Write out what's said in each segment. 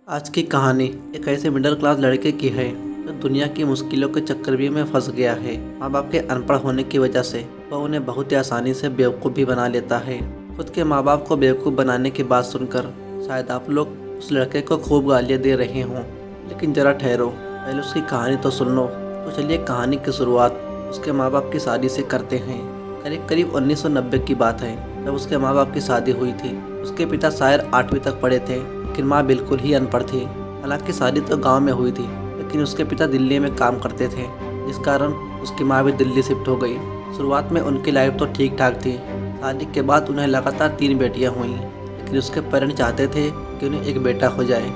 आज की कहानी एक ऐसे मिडिल क्लास लड़के की है जो दुनिया की मुश्किलों के चक्रव्यूह में फंस गया है। माँ बाप के अनपढ़ होने की वजह से वह उन्हें बहुत ही आसानी से बेवकूफ़ भी बना लेता है। खुद के माँ बाप को बेवकूफ़ बनाने की बात सुनकर शायद आप लोग उस लड़के को खूब गालियाँ दे रहे हों, लेकिन ज़रा ठहरो, पहले उसकी कहानी तो सुन लो। तो चलिए कहानी की शुरुआत उसके माँ बाप की शादी से करते हैं। करीब करीब 1990 की बात है जब उसके माँ बाप की शादी हुई थी। उसके पिता शायद 8वीं तक पढ़े थे, लेकिन माँ बिल्कुल ही अनपढ़ थी। हालांकि शादी तो गांव में हुई थी, लेकिन उसके पिता दिल्ली में काम करते थे, जिस कारण उसकी माँ भी दिल्ली शिफ्ट हो गई। शुरुआत में उनकी लाइफ तो ठीक ठाक थी। शादी के बाद उन्हें लगातार 3 बेटियां हुईं, लेकिन उसके पेरेंट्स चाहते थे कि उन्हें एक बेटा हो जाए,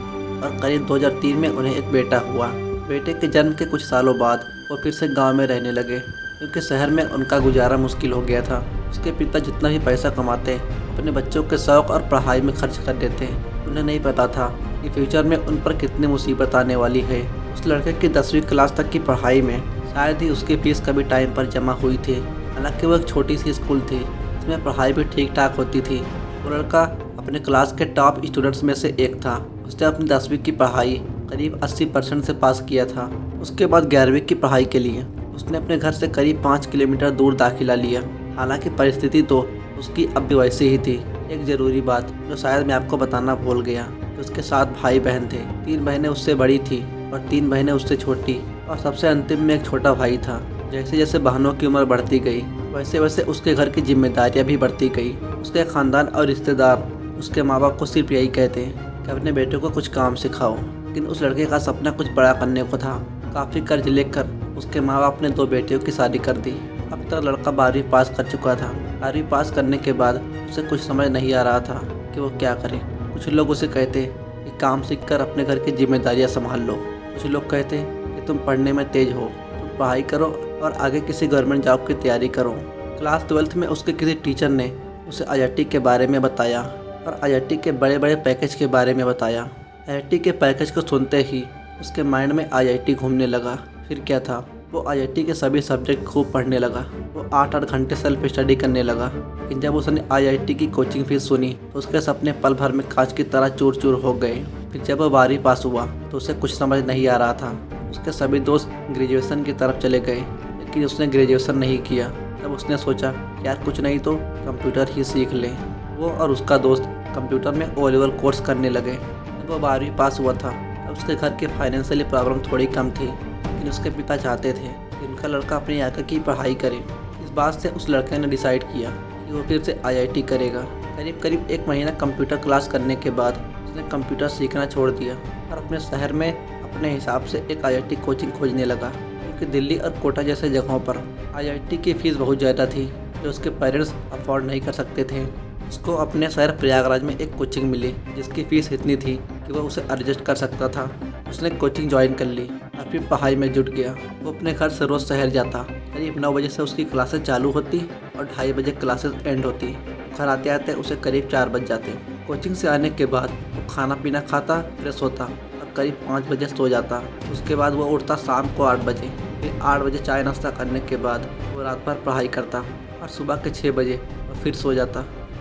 और करीब 2003 में उन्हें एक बेटा हुआ। बेटे के जन्म के कुछ सालों बाद वो फिर से गाँव में रहने लगे, क्योंकि शहर में उनका गुजारा मुश्किल हो गया था। उसके पिता जितना भी पैसा कमाते अपने बच्चों के शौक और पढ़ाई में खर्च कर देते। उन्हें नहीं पता था कि फ्यूचर में उन पर कितनी मुसीबत आने वाली है। उस लड़के की 10वीं क्लास तक की पढ़ाई में शायद ही उसकी फीस कभी टाइम पर जमा हुई थी। हालांकि वो एक छोटी सी स्कूल थी जिसमें पढ़ाई भी ठीक ठाक होती थी। वो लड़का अपने क्लास के टॉप स्टूडेंट्स में से एक था। उसने अपनी 10वीं की पढ़ाई करीब 80% से पास किया था। उसके बाद 11वीं की पढ़ाई के लिए उसने अपने घर से करीब 5 किलोमीटर दूर दाखिला लिया। हालांकि परिस्थिति तो उसकी अब भी वैसी ही थी। एक ज़रूरी बात जो शायद मैं आपको बताना भूल गया कि उसके 7 भाई बहन थे। 3 बहनें उससे बड़ी थी और 3 बहनें उससे छोटी, और सबसे अंतिम में एक छोटा भाई था। जैसे जैसे बहनों की उम्र बढ़ती गई वैसे वैसे उसके घर की जिम्मेदारियां भी बढ़ती गई। उसके खानदान और रिश्तेदार उसके माँ बाप को सिर्फ यही कहते कि अपने बेटे को कुछ काम सिखाओ, लेकिन उस लड़के का सपना कुछ बड़ा करने को था। काफ़ी कर्ज लेकर उसके माँ बाप ने 2 बेटियों की शादी कर दी। अब तक लड़का 12वीं पास कर चुका था। 12वीं पास करने के बाद उसे कुछ समझ नहीं आ रहा था कि वो क्या करे। कुछ लोग उसे कहते कि काम सीखकर अपने घर की जिम्मेदारियां संभाल लो। कुछ लोग कहते कि तुम पढ़ने में तेज हो, तुम पढ़ाई करो और आगे किसी गवर्नमेंट जॉब की तैयारी करो। क्लास 12th में उसके किसी टीचर ने उसे IIT के बारे में बताया और IIT के बड़े बड़े पैकेज के बारे में बताया। IIT के पैकेज को सुनते ही उसके माइंड में IIT घूमने लगा। फिर क्या था, वो IIT के सभी सब्जेक्ट खूब पढ़ने लगा। वो 8-8 घंटे सेल्फ स्टडी करने लगा। लेकिन जब उसने IIT की कोचिंग फीस सुनी तो उसके सपने पल भर में कांच की तरह चूर चूर हो गए। फिर जब वो 12वीं पास हुआ तो उसे कुछ समझ नहीं आ रहा था। उसके सभी दोस्त ग्रेजुएशन की तरफ चले गए, लेकिन उसने ग्रेजुएशन नहीं किया। तब उसने सोचा यार कुछ नहीं तो कंप्यूटर ही सीख ले। वो और उसका दोस्त कंप्यूटर में O लेवल कोर्स करने लगे। जब वो 12वीं पास हुआ था तब उसके घर की फाइनेंशियली प्रॉब्लम थोड़ी कम थी, लेकिन उसके पिता चाहते थे कि उनका लड़का अपनी आगे की पढ़ाई करे। इस बात से उस लड़के ने डिसाइड किया कि वो फिर से IIT करेगा। करीब करीब 1 महीना कंप्यूटर क्लास करने के बाद उसने कंप्यूटर सीखना छोड़ दिया और अपने शहर में अपने हिसाब से एक IIT कोचिंग खोजने लगा, क्योंकि दिल्ली और कोटा जैसे जगहों पर IIT की फ़ीस बहुत ज़्यादा थी जो उसके पेरेंट्स अफोर्ड नहीं कर सकते थे। उसको अपने शहर प्रयागराज में एक कोचिंग मिली जिसकी फ़ीस इतनी थी कि वह उसे एडजस्ट कर सकता था। उसने कोचिंग ज्वाइन कर ली और फिर पढ़ाई में जुट गया। वो अपने घर से रोज़ शहर जाता। करीब 9 बजे से उसकी क्लासेस चालू होती और 2:30 बजे क्लासेस एंड होती। घर आते आते उसे करीब 4 बज जाते। कोचिंग से आने के बाद वो खाना पीना खाता, फ्रेश होता और करीब 5 बजे सो जाता। उसके बाद वो उठता शाम को 8 बजे। फिर 8 बजे चाय नाश्ता करने के बाद वो रात भर पढ़ाई करता और सुबह के 6 बजे वो फिर सो जाता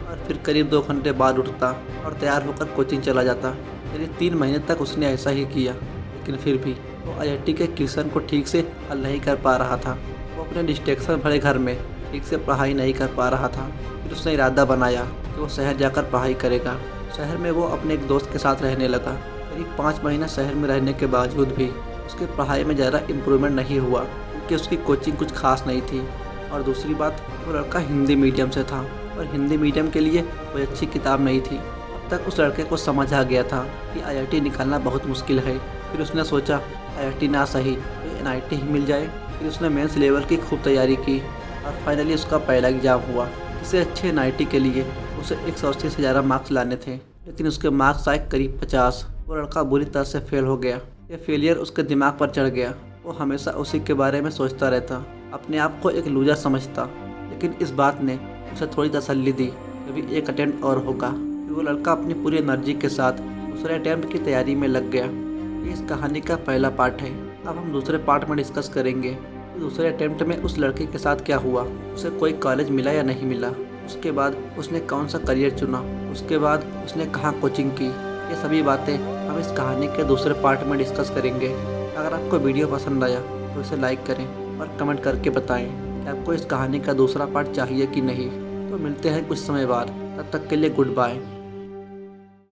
और फिर करीब 2 घंटे बाद उठता और तैयार होकर कोचिंग चला जाता। करीब 3 महीने तक उसने ऐसा ही किया, लेकिन फिर भी वो IIT के क्वेश्चन को ठीक से हल नहीं कर पा रहा था। वो अपने डिस्ट्रैक्शन भरे घर में ठीक से पढ़ाई नहीं कर पा रहा था। फिर उसने इरादा बनाया कि वो शहर जाकर पढ़ाई करेगा। शहर में वो अपने एक दोस्त के साथ रहने लगा। करीब 5 महीना शहर में रहने के बावजूद भी उसकी पढ़ाई में ज़्यादा इम्प्रूवमेंट नहीं हुआ, क्योंकि उसकी कोचिंग कुछ खास नहीं थी। और दूसरी बात, वो लड़का हिंदी मीडियम से था और हिंदी मीडियम के लिए कोई अच्छी किताब नहीं थी। अब तक उस लड़के को समझ आ गया था कि IIT निकालना बहुत मुश्किल है। फिर उसने सोचा IIT ना सही तो NIT ही मिल जाए। फिर उसने मेंस लेवल की खूब तैयारी की और फाइनली उसका पहला एग्ज़ाम हुआ। इससे अच्छे NIT के लिए उसे 180 से ज़्यादा मार्क्स लाने थे, लेकिन उसके मार्क्स आए करीब 50। वो लड़का बुरी तरह से फेल हो गया। ये फेलियर उसके दिमाग पर चढ़ गया। वो हमेशा उसी के बारे में सोचता रहता, अपने आप को एक लूजर समझता। लेकिन इस बात ने उसे थोड़ी तसल्ली दी कि अभी एक अटेम्प्ट और होगा। फिर वो लड़का अपनी पूरी एनर्जी के साथ दूसरे अटेम्प्ट की तैयारी में लग गया। ये इस कहानी का पहला पार्ट है। अब हम दूसरे पार्ट में डिस्कस करेंगे कि दूसरे अटेम्प्ट में उस लड़के के साथ क्या हुआ, उसे कोई कॉलेज मिला या नहीं मिला, उसके बाद उसने कौन सा करियर चुना, उसके बाद उसने कहाँ कोचिंग की। ये सभी बातें हम इस कहानी के दूसरे पार्ट में डिस्कस करेंगे। अगर आपको वीडियो पसंद आया तो इसे लाइक करें और कमेंट करके बताएं कि आपको इस कहानी का दूसरा पार्ट चाहिए कि नहीं। तो मिलते हैं कुछ समय बाद, तब तक के लिए गुड बाय।